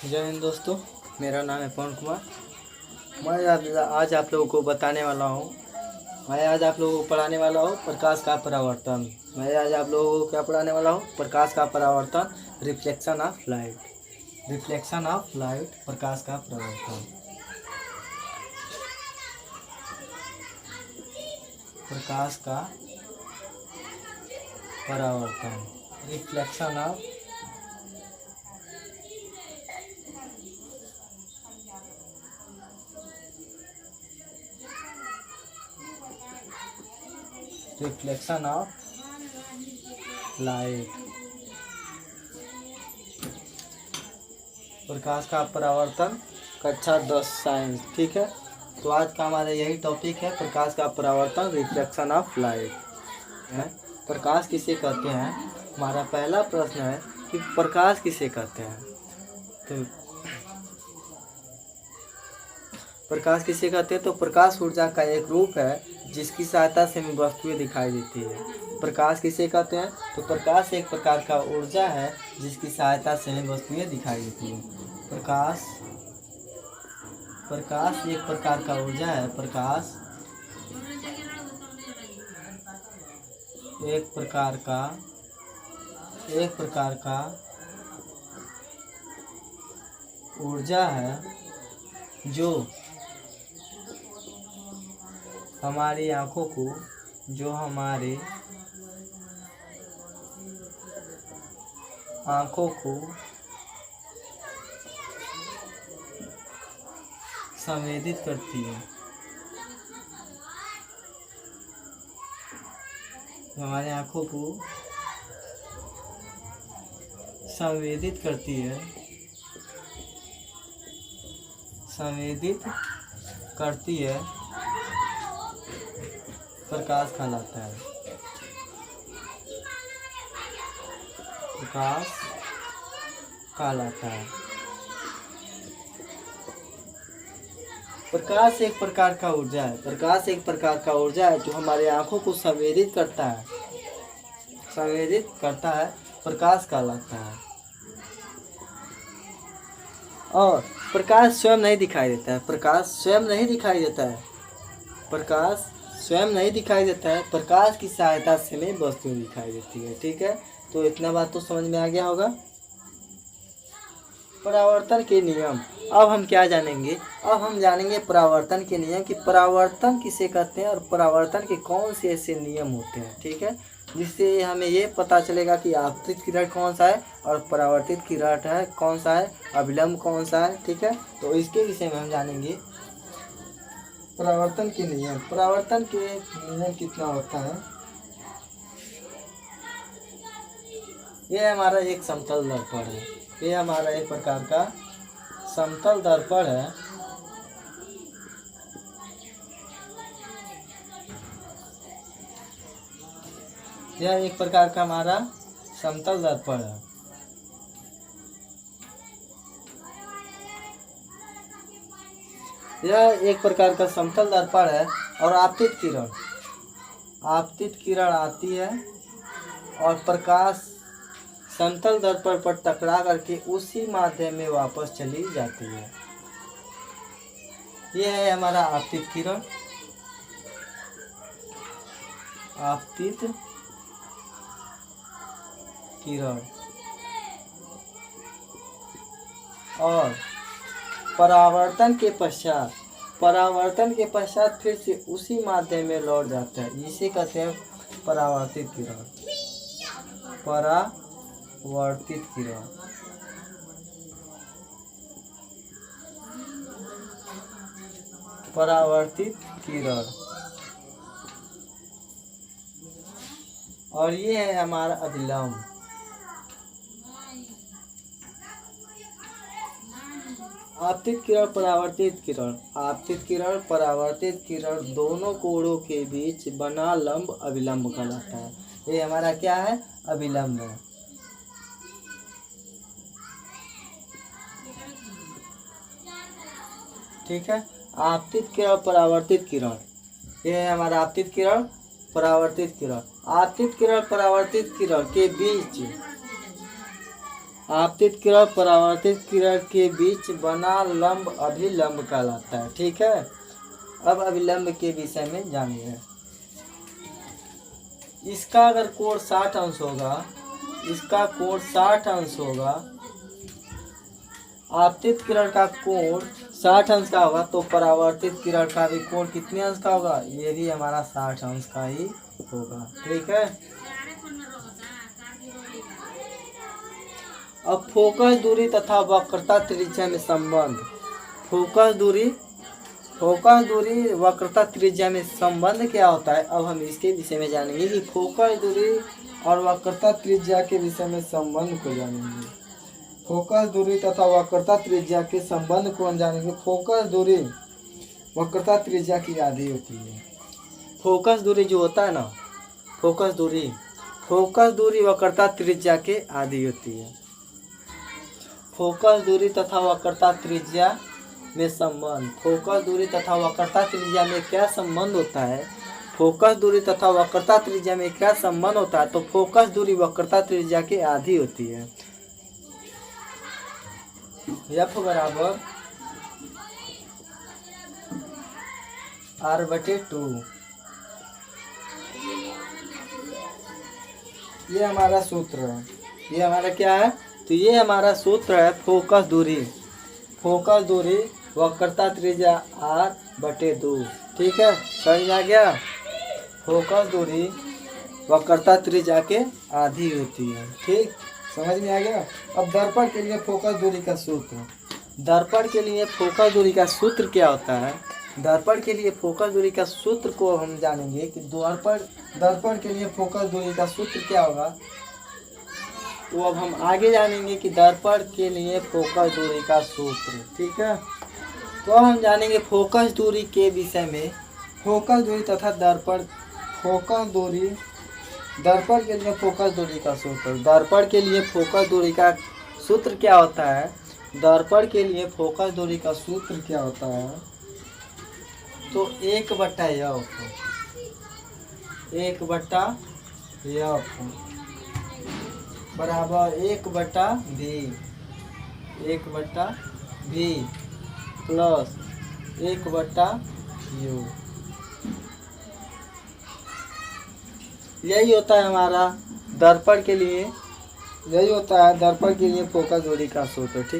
जय हिंद दोस्तों, मेरा नाम है पवन कुमार। आज आप लोगों को बताने वाला हूँ। मैं आज आप लोगों को पढ़ाने वाला हूँ प्रकाश का परावर्तन। मैं आज आप लोगों को क्या पढ़ाने वाला हूँ? प्रकाश का परावर्तन, reflection of light. Reflection of light, प्रकाश का परावर्तन। प्रकाश का परावर्तन, reflection of reflection of light, प्रकाश का परावर्तन, कक्षा 10 साइंस। ठीक है, तो आज का हमारा यही टॉपिक है, प्रकाश का परावर्तन, रिफ्लेक्शन ऑफ लाइट है। प्रकाश किसे कहते हैं? हमारा पहला प्रश्न है कि प्रकाश किसे कहते हैं। तो प्रकाश किसे कहते हैं? तो प्रकाश ऊर्जा का एक रूप है जिसकी सहायता से हमें वस्तुएं दिखाई देती है। प्रकाश किसे कहते हैं? तो प्रकाश एक प्रकार का ऊर्जा है जिसकी सहायता से हमें वस्तुएं दिखाई देती है। प्रकाश एक प्रकार का ऊर्जा है। प्रकाश एक प्रकार का ऊर्जा है जो हमारी आँखों को संवेदित करती है। हमारे आँखों को संवेदित करती है, प्रकाश कहलाता है। प्रकाश कहलाता है। प्रकाश एक प्रकार का ऊर्जा है। प्रकाश एक प्रकार का ऊर्जा है जो हमारे आँखों को संवेदित करता है, प्रकाश कहलाता है। और प्रकाश स्वयं नहीं दिखाई देता है। प्रकाश स्वयं नहीं दिखाई देता है। प्रकाश की सहायता से हमें वस्तुएं दिखाई देती है। ठीक है, तो इतना बात तो समझ में आ गया होगा। परावर्तन के नियम। अब हम क्या जानेंगे? अब हम जानेंगे परावर्तन के नियम, कि परावर्तन किसे कहते हैं और परावर्तन के कौन से ऐसे नियम होते हैं। ठीक है, जिससे हमें ये पता चलेगा कि आपतित किरण कौन सा है और परावर्तित किरण है कौन सा है, अभिलंब कौन सा है। ठीक है, तो इसके विषय में हम जानेंगे परावर्तन के नियम। परावर्तन के नियम कितना होता है? ये हमारा एक समतल दर्पण है। ये हमारा एक प्रकार का समतल दर्पण है। यह एक प्रकार का हमारा समतल दर्पण है। यह एक प्रकार का समतल दर्पण है और आपतित किरण आती है और प्रकाश समतल दर्पण पर टकरा करके उसी माध्यम में वापस चली जाती है। यह है हमारा आपतित किरण। और परावर्तन के पश्चात फिर से उसी माध्यम में लौट जाता है। इसे कहते हैं परावर्तित किरण। परावर्तित किरण। और ये है हमारा अभिलंब। आपतित परावर्तित किरण दोनों कोणों के बीच बना लंब अभिलंब कहलाता है। ये हमारा क्या है? अभिलंब है। ठीक है, आपतित किरण, परावर्तित किरण, ये है हमारा आपतित किरण, परावर्तित किरण। आपतित किरण परावर्तित किरण के बीच आपतित किरण परावर्तित किरण के बीच बना लंब अभिलंब कहलाता है। ठीक है, अब अभिलंब के विषय में जानिए। इसका अगर कोण 60 अंश होगा, इसका कोण 60 अंश होगा, आपतित किरण का कोण 60 अंश का होगा, तो परावर्तित किरण का भी कोण कितने अंश का होगा, ये भी हमारा 60 अंश का ही होगा। ठीक है, अब फोकस दूरी तथा वक्रता त्रिज्या में संबंध। फोकस दूरी वक्रता त्रिज्या में संबंध क्या होता है, अब हम इसके विषय में जानेंगे कि फोकस दूरी और वक्रता त्रिज्या के विषय में संबंध को जानेंगे। फोकस दूरी तथा वक्रता त्रिज्या के संबंध को हम जानेंगे। फोकस दूरी वक्रता त्रिज्या की आधी होती है। फोकस दूरी जो होता है ना, फोकस दूरी वक्रता त्रिज्या के आधी होती है। फोकस दूरी तथा वक्रता त्रिज्या में संबंध। फोकस दूरी तथा वक्रता त्रिज्या में क्या संबंध होता है, फोकस दूरी तथा वक्रता त्रिज्या में क्या संबंध होता है, तो फोकस दूरी वक्रता त्रिज्या के आधी होती है। F बराबर r/2, ये हमारा सूत्र है। ये हमारा क्या है, तो ये हमारा सूत्र है फोकस दूरी वक्रता त्रिज्या r/2। ठीक है, समझ में आ गया। फोकस दूरी वक्रता त्रिज्या के आधी होती है। ठीक, समझ में आ गया। अब दर्पण के लिए फोकस दूरी का सूत्र। दर्पण के लिए फोकस दूरी का सूत्र क्या होता है, दर्पण के लिए फोकस दूरी का सूत्र को हम जानेंगे कि दर्पण के लिए फोकस दूरी का सूत्र क्या होगा। तो अब हम आगे जानेंगे कि दर्पण के लिए फोकस दूरी का सूत्र। ठीक है, तो हम जानेंगे फोकस दूरी के विषय में। फोकस दूरी तथा दर्पण के लिए फोकस दूरी का सूत्र। दर्पण के लिए फोकस दूरी का सूत्र क्या होता है, दर्पण के लिए फोकस दूरी का सूत्र क्या होता है, तो 1/f बराबर 1/v प्लस 1/u। यही होता है हमारा दर्पण के लिए, फोकस दूरी का सूत्र। ठीक।